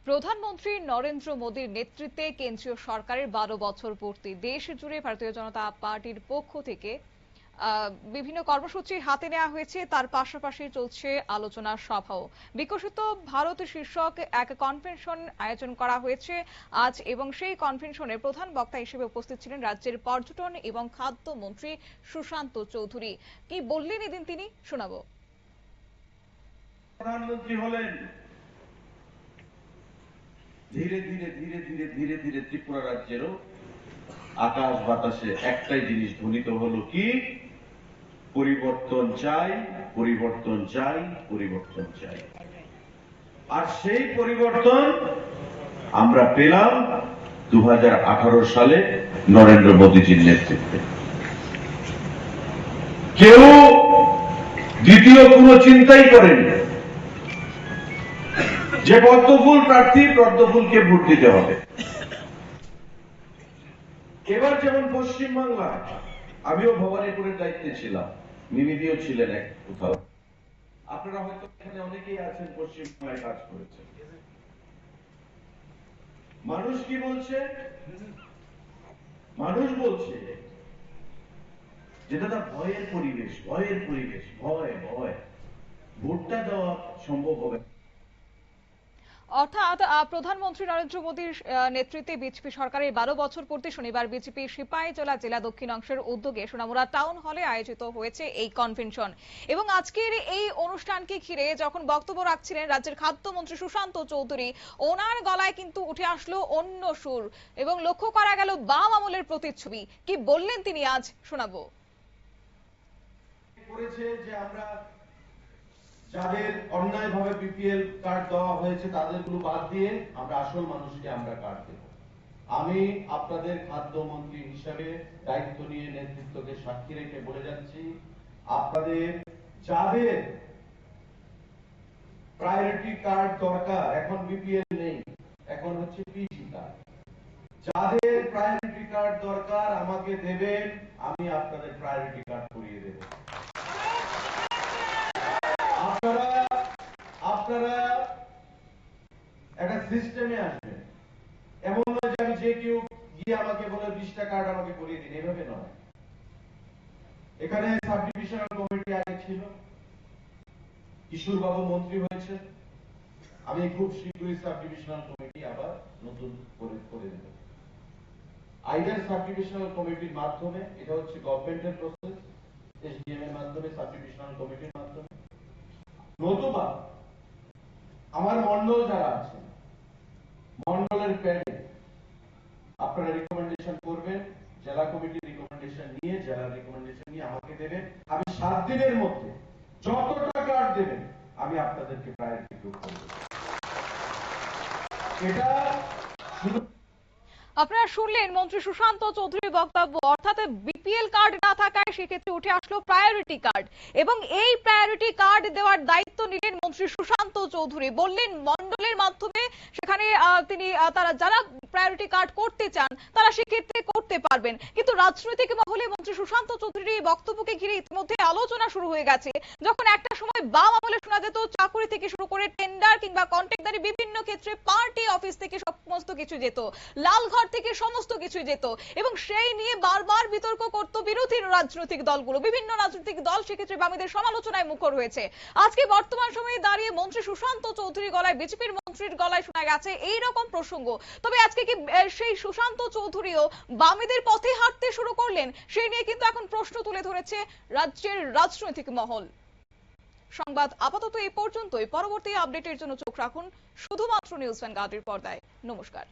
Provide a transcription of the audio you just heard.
প্রধানমন্ত্রী নরেন্দ্র মোদীর নেতৃত্বে কেন্দ্রীয় সরকারের 12 বছর পূর্তি দেশ জুড়ে ভারতীয় জনতা পার্টির পক্ষ থেকে বিভিন্ন কর্মসূচি হাতে নেওয়া হয়েছে। তার পাশাপাশি চলছে আলোচনা সভাও। বিকশিত ভারত শীর্ষক এক কনভেনশন আয়োজন করা হয়েছে আজ, এবং সেই কনভেনশনের প্রধান বক্তা হিসেবে উপস্থিত ছিলেন রাজ্যের পর্যটন এবং খাদ্য মন্ত্রী সুশান্ত চৌধুরী। কি বললেন এদিন তিনি, শোনাবো। প্রধানমন্ত্রী হলেন, ধীরে ধীরে ধীরে ধীরে ধীরে ধীরে ত্রিপুরা রাজ্যেরও আকাশ বাতাসে একটাই জিনিস ধ্বনিত হলো, কি? পরিবর্তন চাই, পরিবর্তন চাই, পরিবর্তন চাই। আর সেই পরিবর্তন আমরা পেলাম 2018 সালে নরেন্দ্র মোদীজির নেতৃত্বে। কেউ দ্বিতীয় কোনো চিন্তাই করেনি যে পদ্মফুল প্রার্থী, পদ্মফুলকে ভোট দিতে হবে। এবার যেমন পশ্চিমবাংলায়, আমিও ভবানীপুরের দায়িত্বে ছিলাম, মিমিদিও ছিলেন এক কোথাও, আপনারা হয়তো এখানে অনেকেই আছেন পশ্চিমবাংলায় কাজ করেছেন। মানুষ কি বলছে? মানুষ বলছে যেটা ভয়ের পরিবেশ, ভয়ের পরিবেশ, ভয় ভয়, ভোটটা দেওয়া সম্ভব হবে। অর্থাৎ প্রধানমন্ত্রী নরেন্দ্র মোদীর নেতৃত্বে বিজেপি সরকারের 12 বছর পূর্তি শনিবার বিজেপি সিপাহীজলা জেলা দক্ষিণাংশের উদ্যোগে সোনামুড়া টাউন হলে আয়োজিত হয়েছে এই কনভেনশন। এবং আজকের এই অনুষ্ঠানকে ঘিরে যখন বক্তব্য রাখছিলেন রাজ্যের খাদ্যমন্ত্রী সুশান্ত চৌধুরী, ওনার গলায় কিন্তু উঠে আসলো অন্য সুর এবং লক্ষ্য করা গেল বাম আমলের প্রতিচ্ছবি। কি বললেন তিনি, আজ শোনাবো। করেছে যে আমরা যাদের অন্যায়ভাবে বিপিএল কার্ড দেওয়া হয়েছে তাদেরগুলো বাদ দিয়ে আমরা আসল মানুষকে আমরা কার্ড দেব। আমি আপনাদের খাদ্যমন্ত্রী হিসাবে দায়িত্ব নিয়ে নেতৃত্বকে সাক্ষী রেখে বলে যাচ্ছি, আপনাদের যাদের প্রায়োরিটি কার্ড দরকার, এখন বিপিএল নেই, এখন হচ্ছে পিজি কার্ড, যাদের প্রায়োরিটি কার্ড দরকার আমাকে দেবেন, আমি আপনাদের প্রায়োরিটি কার্ড করিয়ে দেব। আপনারা একটা সিস্টেমে আসবেন, এমন নয় যে আমি যে কেউ গিয়ে আমাকে বলে 20টা কার্ড আমাকে করিয়ে দিন, এভাবে নয়। এখানে সাব ডিভিশনাল কমিটি আগে ছিল, কিশোর বাবু মন্ত্রী হয়েছে, আমি খুব শীঘ্রই সাব ডিভিশনাল কমিটি আবার নতুন করে দেব। আইদার সাব ডিভিশনাল কমিটির মাধ্যমে, এটা হচ্ছে গভর্নমেন্টের প্রসেস, এসডিএম এর মাধ্যমে, সাব ডিভিশনাল কমিটির মাধ্যমে, নতুবা আমার মন্ডল যারা আছে, মন্ডলের প্যাডে আপনারা রিকমেন্ডেশন করবেন, জেলা কমিটির রিকমেন্ডেশন নিয়ে, জেলার রিকমেন্ডেশন নিয়ে আমাকে দেবেন। আমি 7 দিনের মধ্যে যতটা কার্ড দেবেন আমি আপনাদেরকে প্রায়োরিটি গ্রুপ করব। এটা আপনারা শুনলেন মন্ত্রী সুশান্ত চৌধুরীর বক্তব্য। অর্থাৎ বিপিএল কার্ড না থাকায় সেক্ষেত্রে উঠে আসলো প্রায়োরিটি কার্ড, এবং এই প্রায়োরিটি কার্ড দেওয়ার দায়িত্ব নিলেন মন্ত্রী সুশান্ত চৌধুরী। বললেন মন্ডলের মাধ্যমে সেখানে তিনি তারা যারা প্রায়োরিটি কার্ড করতে চান তারা সেক্ষেত্রে করতে পারবেন। কিন্তু রাজনৈতিক মহলে মন্ত্রী সুশান্ত চৌধুরীর এই বক্তব্যকে ঘিরে ইতিমধ্যে আলোচনা শুরু হয়ে গেছে। যখন একটা সময় বাম আমলে শোনা যেত চাকরি থেকে শুরু করে টেন্ডার কিংবা কন্ট্রাক্টদারি বিভিন্ন ক্ষেত্রে পার্টি অফিস থেকে সমস্ত কিছু যেত, লালঘর থেকে সমস্ত কিছু যেত, এবং সেই নিয়ে বারবার বিতর্ক করত বিরোধী রাজনৈতিক দলগুলো। বিভিন্ন রাজনৈতিক দল সেক্ষেত্রে বামীদের সমালোচনায় মুখর হয়েছে। আজকে বর্তমান সময়ে দাঁড়িয়ে মন্ত্রী সুশান্ত চৌধুরীর গলায়, বিজেপির মন্ত্রীর গলায় শোনা গেছে এইরকম প্রসঙ্গ। তবে আজকে কি সেই সুশান্ত চৌধুরীও বামীদের পথে হাঁটতে শুরু করলেন, সেই নিয়ে কিন্তু এখন প্রশ্ন তুলে ধরেছে রাজ্যের রাজনৈতিক মহল। সংবাদ আপাতত এই পর্যন্তই। পরবর্তী আপডেটের জন্য চোখ রাখুন শুধুমাত্র নিউজ ভ্যানগার্ডের পর্দায়। নমস্কার।